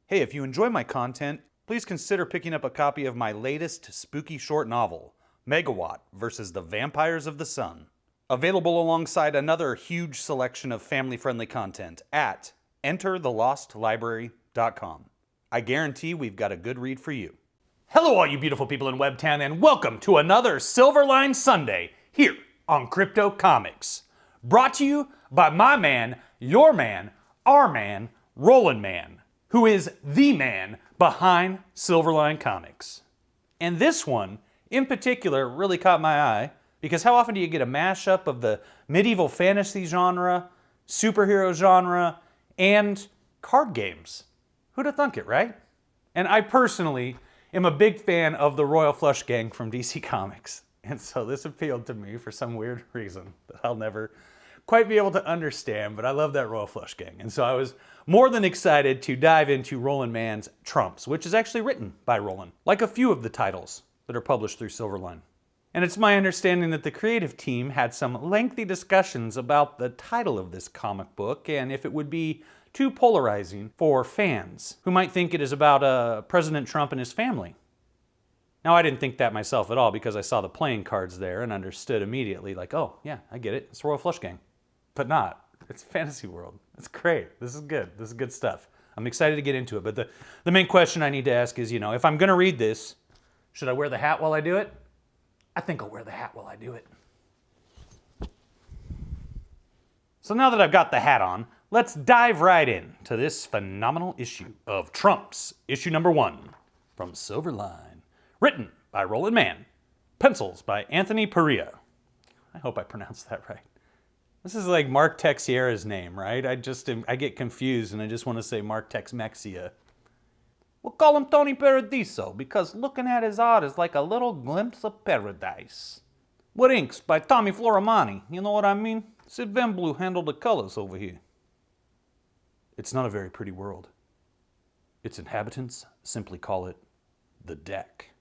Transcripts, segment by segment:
Hey, if you enjoy my content, please consider picking up a copy of my latest spooky short novel, Megawatt versus the Vampires of the Sun. Available alongside another huge selection of family-friendly content at enterthelostlibrary.com. I guarantee we've got a good read for you. Hello, all you beautiful people in Webtown, and welcome to another Silverline Sunday here on Crypto Comics. Brought to you by my man, your man, our man, Roland Mann, who is the man behind Silverline Comics. And this one, in particular, really caught my eye, because how often do you get a mashup of the medieval fantasy genre, superhero genre, and card games? Who'd have thunk it, right? And I personally am a big fan of the Royal Flush Gang from DC Comics. And so this appealed to me for some weird reason that I'll never quite be able to understand, but I love that Royal Flush Gang. And so I was more than excited to dive into Roland Mann's TRUMPS, which is actually written by Roland, like a few of the titles that are published through Silverline. And it's my understanding that the creative team had some lengthy discussions about the title of this comic book and if it would be too polarizing for fans who might think it is about President Trump and his family. Now, I didn't think that myself at all because I saw the playing cards there and understood immediately, like, oh, yeah, I get it. It's Royal Flush Gang. But not. It's fantasy world. It's great. This is good. This is good stuff. I'm excited to get into it. But the main question I need to ask is, if I'm going to read this, should I wear the hat while I do it? I think I'll wear the hat while I do it. So now that I've got the hat on, let's dive right in to this phenomenal issue of TRUMPS, issue number 1 from Silverline. Written by Roland Mann. Pencils by Anthony Perea. I hope I pronounced that right. This is like Mark Texeira's name, right? I get confused and I just want to say Mark Tex-Mexia. We'll call him Tony Paradiso because looking at his art is like a little glimpse of paradise. With inks by Tommy Florimani, you know what I mean? Sid Van Blue handled the colors over here. It's not a very pretty world. Its inhabitants simply call it the deck.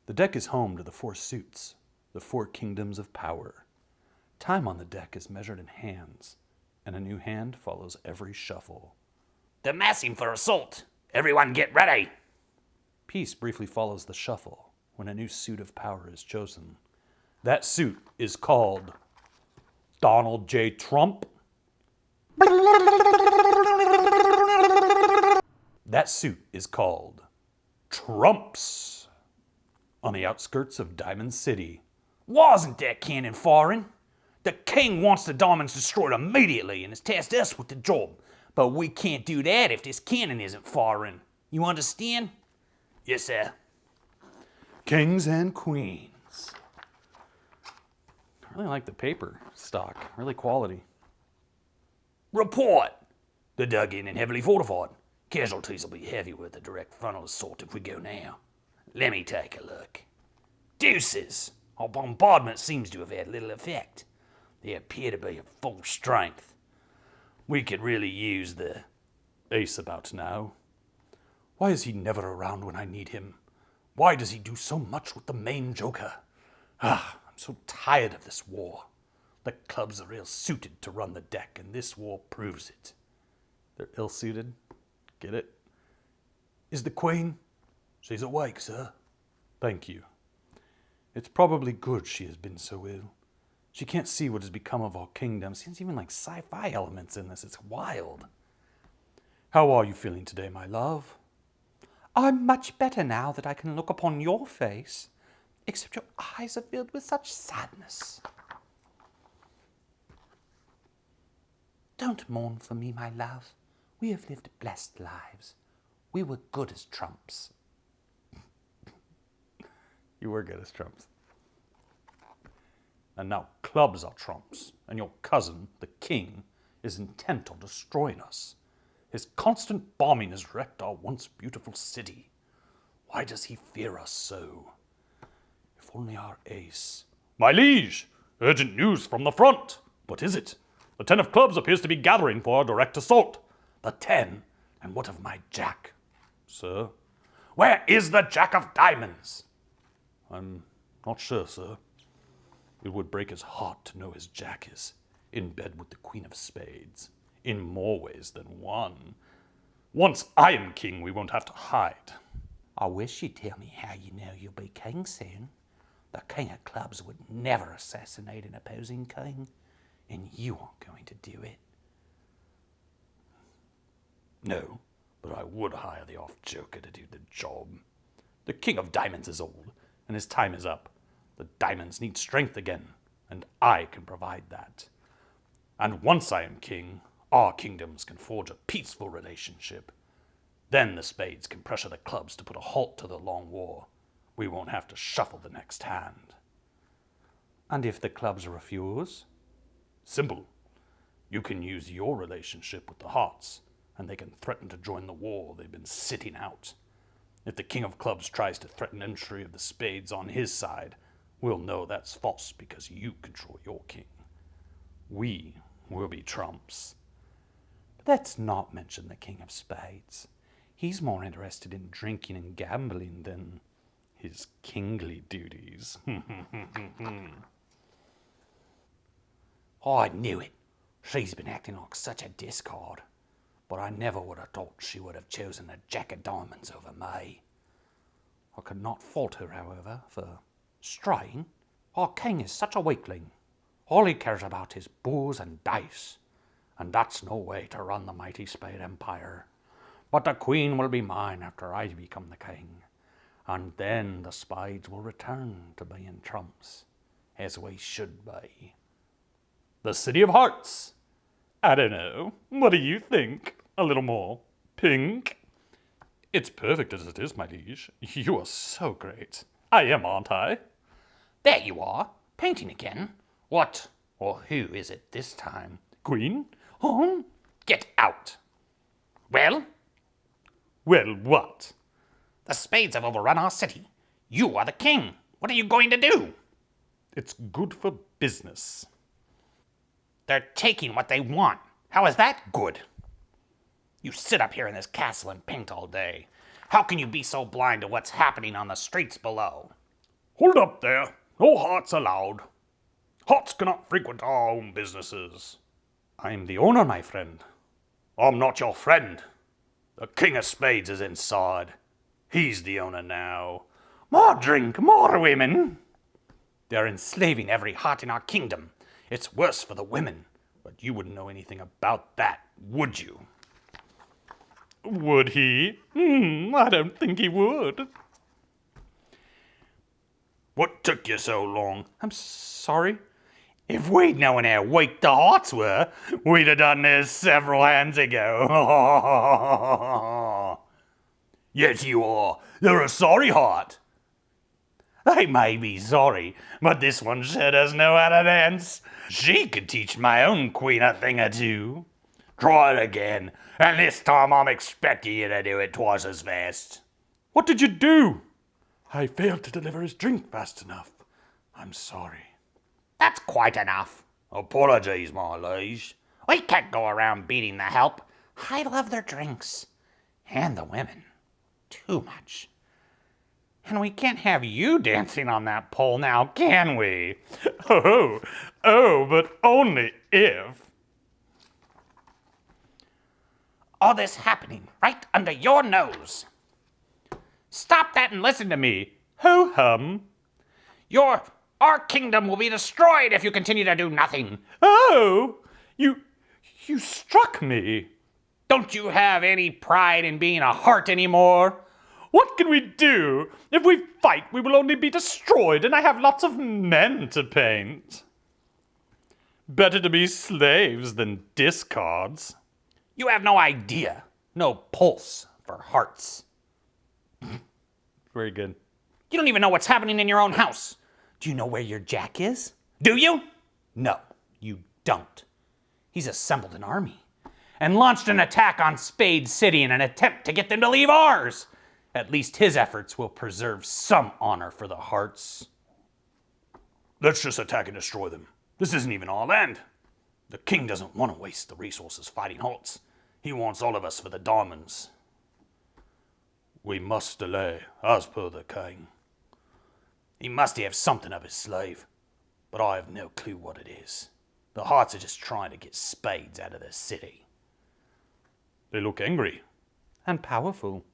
The deck is home to the 4 suits, the 4 kingdoms of power. Time on the deck is measured in hands, and a new hand follows every shuffle. They're massing for assault. Everyone get ready. Peace briefly follows the shuffle when a new suit of power is chosen. That suit is called Donald J. Trump. That suit is called TRUMPS. On the outskirts of Diamond City. Wasn't that cannon firing? The king wants the diamonds destroyed immediately and has tasked us with the job. But we can't do that if this cannon isn't firing. You understand? Yes, sir. Kings and queens. I really like the paper stock. Really quality. Report. They're dug in and heavily fortified. Casualties will be heavy with a direct frontal assault if we go now. Let me take a look. Deuces. Our bombardment seems to have had little effect. They appear to be at full strength. We could really use the ace about now. Why is he never around when I need him? Why does he do so much with the main joker? I'm so tired of this war. The clubs are ill-suited to run the deck, and this war proves it. They're ill-suited? Get it? Is the queen? She's awake, sir. Thank you. It's probably good she has been so ill. She can't see what has become of our kingdom. Seems even like sci-fi elements in this. It's wild. How are you feeling today, my love? I'm much better now that I can look upon your face. Except your eyes are filled with such sadness. Don't mourn for me, my love. We have lived blessed lives. We were good as trumps. You were good as trumps. And now clubs are trumps, and your cousin, the king, is intent on destroying us. His constant bombing has wrecked our once beautiful city. Why does he fear us so? If only our ace... My liege! Urgent news from the front! What is it? The 10 of clubs appears to be gathering for a direct assault. The 10? And what of my jack? Sir? Where is the jack of diamonds? I'm not sure, sir. It would break his heart to know his jack is in bed with the Queen of Spades, in more ways than one. Once I am king, we won't have to hide. I wish you'd tell me how you know you'll be king soon. The king of clubs would never assassinate an opposing king, and you aren't going to do it. No, but I would hire the off-joker to do the job. The King of Diamonds is old, and his time is up. The diamonds need strength again, and I can provide that. And once I am king, our kingdoms can forge a peaceful relationship. Then the spades can pressure the clubs to put a halt to the long war. We won't have to shuffle the next hand. And if the clubs refuse? Simple. You can use your relationship with the hearts, and they can threaten to join the war they've been sitting out. If the King of Clubs tries to threaten entry of the spades on his side, we'll know that's false because you control your king. We will be trumps. Let's not mention the King of Spades. He's more interested in drinking and gambling than his kingly duties. I knew it. She's been acting like such a discard. But I never would have thought she would have chosen the Jack of Diamonds over me. I could not fault her, however, for straying. Our king is such a weakling. All he cares about is booze and dice, and that's no way to run the mighty spade empire. But the queen will be mine after I become the king, and then the spades will return to being trumps, as we should be. The City of Hearts. I don't know. What do you think? A little more pink? It's perfect as it is, my liege. You are so great. I am, aren't I? There you are, painting again. What or who is it this time? Queen? Home? Get out. Well? Well, what? The spades have overrun our city. You are the king. What are you going to do? It's good for business. They're taking what they want. How is that good? You sit up here in this castle and paint all day. How can you be so blind to what's happening on the streets below? Hold up there. No hearts allowed. Hearts cannot frequent our own businesses. I'm the owner, my friend. I'm not your friend. The King of Spades is inside. He's the owner now. More drink, more women. They're enslaving every heart in our kingdom. It's worse for the women. But you wouldn't know anything about that, would you? Would he? I don't think he would. What took you so long? I'm sorry. If we'd known how weak the hearts were, we'd have done this several hands ago. Yes, you are. You're a sorry heart. I may be sorry, but this one sure does know how to dance. She could teach my own queen a thing or two. Try it again, and this time I'm expecting you to do it twice as fast. What did you do? I failed to deliver his drink fast enough. I'm sorry. That's quite enough. Apologies, my liege. We can't go around beating the help. I love their drinks. And the women. Too much. And we can't have you dancing on that pole now, can we? Oh, but only if. All this happening right under your nose. Stop that and listen to me. Ho-hum. Our kingdom will be destroyed if you continue to do nothing. Oh, you struck me. Don't you have any pride in being a heart anymore? What can we do? If we fight, we will only be destroyed, and I have lots of men to paint. Better to be slaves than discards. You have no idea, no pulse for hearts. Very good. You don't even know what's happening in your own house. Do you know where your Jack is? Do you? No, you don't. He's assembled an army and launched an attack on Spade City in an attempt to get them to leave ours. At least his efforts will preserve some honor for the hearts. Let's just attack and destroy them. This isn't even our land. The king doesn't want to waste the resources fighting hearts. He wants all of us for the diamonds. We must delay, as per the king. He must have something up his sleeve, but I have no clue what it is. The hearts are just trying to get Spades out of the city. They look angry. and powerful.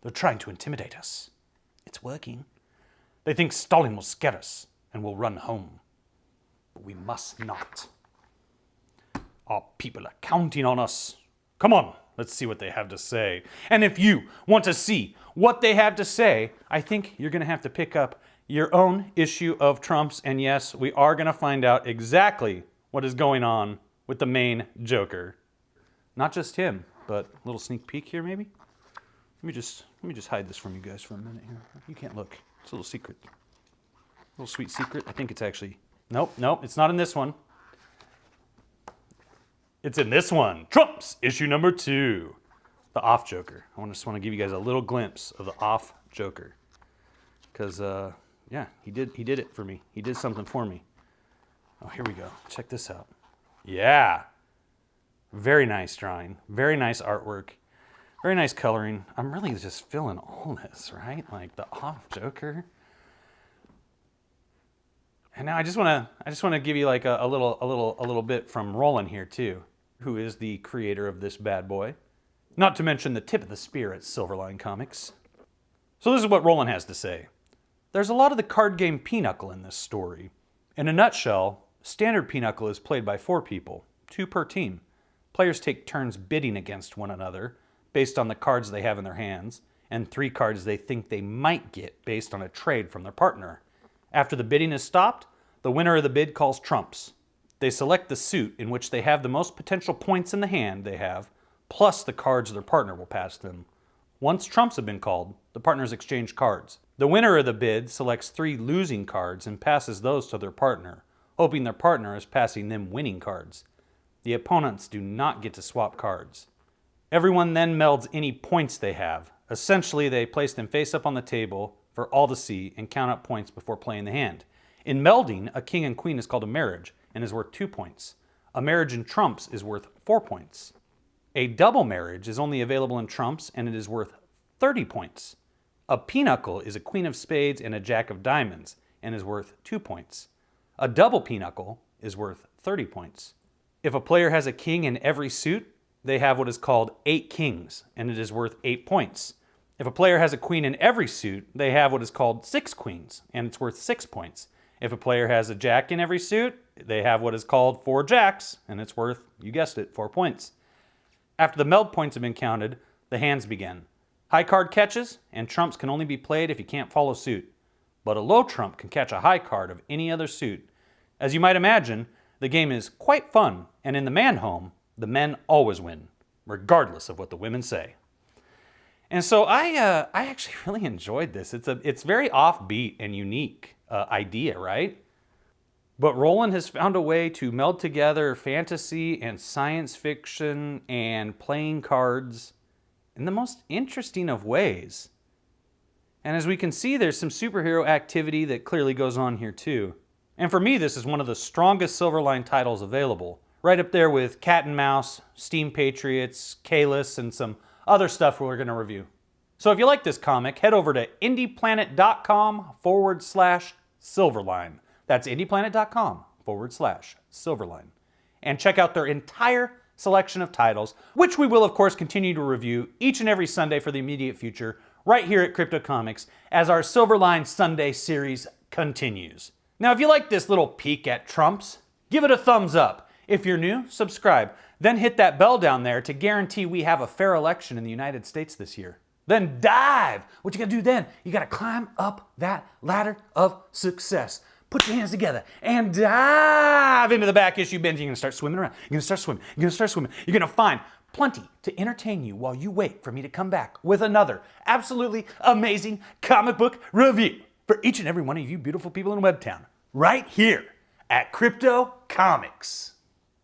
They're trying to intimidate us. It's working. They think Stalin will scare us and we'll run home. But we must not. Our people are counting on us. Come on, let's see what they have to say. And if you want to see what they have to say, I think you're going to have to pick up your own issue of Trumps. And yes, we are going to find out exactly what is going on with the main Joker. Not just him, but a little sneak peek here maybe. Let me just hide this from you guys for a minute here. You can't look. It's a little secret. A little sweet secret. I think it's actually... Nope, it's not in this one. It's in this one. Trumps, issue number 2. The off Joker. I just want to give you guys a little glimpse of the off Joker. Because, yeah, he did it for me. He did something for me. Oh, here we go. Check this out. Yeah. Very nice drawing. Very nice artwork. Very nice coloring. I'm really just feeling all this, right? Like the off Joker. And now I just want to give you like a little bit from Roland here too, who is the creator of this bad boy. Not to mention the tip of the spear at Silverline Comics. So this is what Roland has to say. There's a lot of the card game Pinochle in this story. In a nutshell, standard Pinochle is played by 4 people, 2 per team. Players take turns bidding against one another based on the cards they have in their hands, and 3 cards they think they might get based on a trade from their partner. After the bidding is stopped, the winner of the bid calls trumps. They select the suit in which they have the most potential points in the hand they have, plus the cards their partner will pass them. Once trumps have been called, the partners exchange cards. The winner of the bid selects 3 losing cards and passes those to their partner, hoping their partner is passing them winning cards. The opponents do not get to swap cards. Everyone then melds any points they have. Essentially, they place them face up on the table for all to see and count up points before playing the hand. In melding, a king and queen is called a marriage and is worth 2 points. A marriage in trumps is worth 4 points. A double marriage is only available in trumps and it is worth 30 points. A pinochle is a queen of spades and a jack of diamonds and is worth 2 points. A double pinochle is worth 30 points. If a player has a king in every suit, they have what is called 8 kings and it is worth 8 points. If a player has a queen in every suit, they have what is called 6 queens and it's worth 6 points. If a player has a jack in every suit, they have what is called 4 jacks and it's worth, you guessed it, 4 points. After the meld points have been counted, the hands begin. High card catches, and trumps can only be played if you can't follow suit. But a low trump can catch a high card of any other suit. As you might imagine, the game is quite fun, and in the man home, the men always win, regardless of what the women say. And so I actually really enjoyed this. It's very offbeat and unique idea, right? But Roland has found a way to meld together fantasy and science fiction and playing cards in the most interesting of ways. And as we can see, there's some superhero activity that clearly goes on here too. And for me, this is one of the strongest Silverline titles available. Right up there with Cat and Mouse, Steam Patriots, Kalis, and some other stuff we're going to review. So if you like this comic, head over to indieplanet.com/Silverline. That's indieplanet.com/Silverline. And check out their entire selection of titles, which we will, of course, continue to review each and every Sunday for the immediate future, right here at Crypto Comics, as our Silverline Sunday series continues. Now, if you like this little peek at Trumps, give it a thumbs up. If you're new, subscribe. Then hit that bell down there to guarantee we have a fair election in the United States this year. Then dive. What you gotta do then? You gotta climb up that ladder of success. Put your hands together and dive into the back issue bin. You're gonna start swimming around. You're gonna start swimming. You're gonna start swimming. You're gonna find plenty to entertain you while you wait for me to come back with another absolutely amazing comic book review for each and every one of you beautiful people in Webtown, right here at Crypto Comics.